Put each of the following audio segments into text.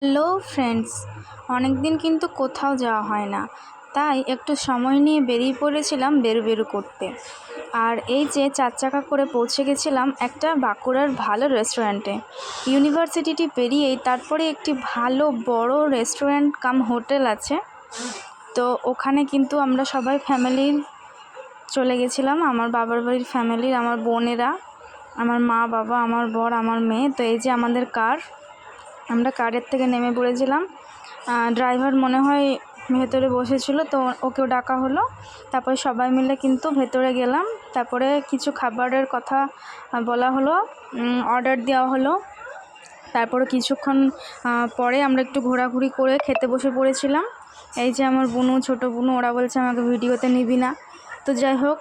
Hello friends, অনেক দিন কিন্তু কোথাও যাওয়া হয় না, তাই একটু সময় নিয়ে বেরিয়ে পড়েছিলাম বেরু করতে। আর এই যে 4 চাকা করে পৌঁছে গেছিলাম একটা বাঁকুড়ার ভালো রেস্টুরেন্টে। ইউনিভার্সিটিটি পেরিয়েই তারপরে একটি ভালো বড় রেস্টুরেন্ট কাম হোটেল আছে। তো ওখানে কিন্তু আমরা সবাই ফ্যামিলির চলে গেছিলাম, আমার বাবার বাড়ির ফ্যামিলির, আমার বোনেরা, আমার মা বাবা, আমার বর, আমার মেয়ে। তো এই যে আমাদের কার, আমরা কারের থেকে নেমে পড়েছিলাম। ড্রাইভার মনে হয় ভেতরে বসেছিল, তো ওকেও ডাকা হলো। তারপরে সবাই মিলে কিন্তু ভেতরে গেলাম। তারপরে কিছু খাবারের কথা বলা হলো, অর্ডার দেওয়া হলো। তারপরে কিছুক্ষণ পরে আমরা একটু ঘোরাঘুরি করে খেতে বসে পড়েছিলাম। এই যে আমার বুনু, ছোটো বুনু, ওরা বলছে আমাকে ভিডিওতে নিবি না। তো যাই হোক,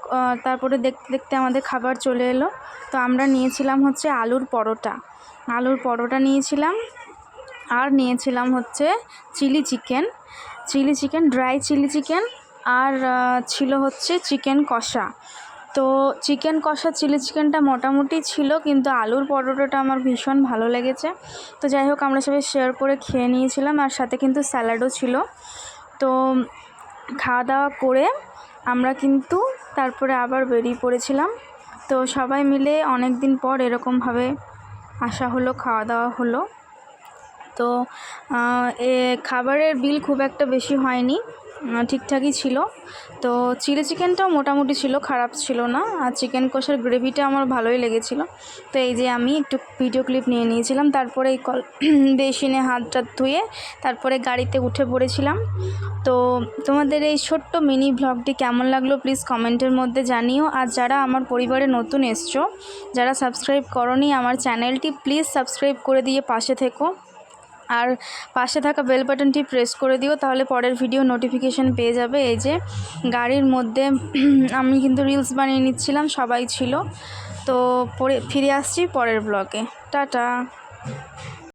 তারপরে দেখতে দেখতে আমাদের খাবার চলে এলো। তো আমরা নিয়েছিলাম হচ্ছে আলুর পরোটা নিয়েছিলাম, আর নিয়েছিলাম হচ্ছে chilli chicken, dry chilli chicken, আর ছিল হচ্ছে চিকেন কষা। তো চিকেন কষা চিলি চিকেনটা মোটামুটি ছিল, কিন্তু আলুর পরোটাটা আমার ভীষণ ভালো লেগেছে। তো যাই হোক, আমরা সবাই শেয়ার করে খেয়ে নিয়েছিলাম, আর সাথে কিন্তু স্যালাডও ছিল। তো খাওয়া দাওয়া করে আমরা কিন্তু তারপরে আবার বেরিয়ে পড়েছিলাম। তো সবাই মিলে অনেক দিন পর এরকমভাবে আসা হলো, খাওয়া দাওয়া হলো। তো খাবারের বিল খুব একটা বেশি হয়নি, ঠিকঠাকই ছিল। তো চিলি চিকেনটাও মোটামুটি ছিল, খারাপ ছিল না। আর চিকেন কষার গ্রেভিটা আমার ভালোই লেগেছিলো। তো এই যে আমি একটু ভিডিও ক্লিপ নিয়ে নিয়েছিলাম। তারপরে এই বেসিনে হাতটা ধুয়ে তারপরে গাড়িতে উঠে পড়েছিলাম। তো তোমাদের এই ছোট্ট মিনি ভ্লগটি কেমন লাগলো প্লিজ কমেন্টের মধ্যে জানিও। আর যারা আমার পরিবারে নতুন এসছো, যারা সাবস্ক্রাইব করোনি আমার চ্যানেলটি, প্লিজ সাবস্ক্রাইব করে দিয়ে পাশে থেকো। আর পাশে থাকা বেল বাটনটি প্রেস করে দিও, তাহলে পরের ভিডিও নোটিফিকেশান পেয়ে যাবে। এই যে গাড়ির মধ্যে আমি কিন্তু রিলস বানিয়ে নিচ্ছিলাম, সবাই ছিল। তো ফিরে আসছি পরের ব্লগে। টাটা।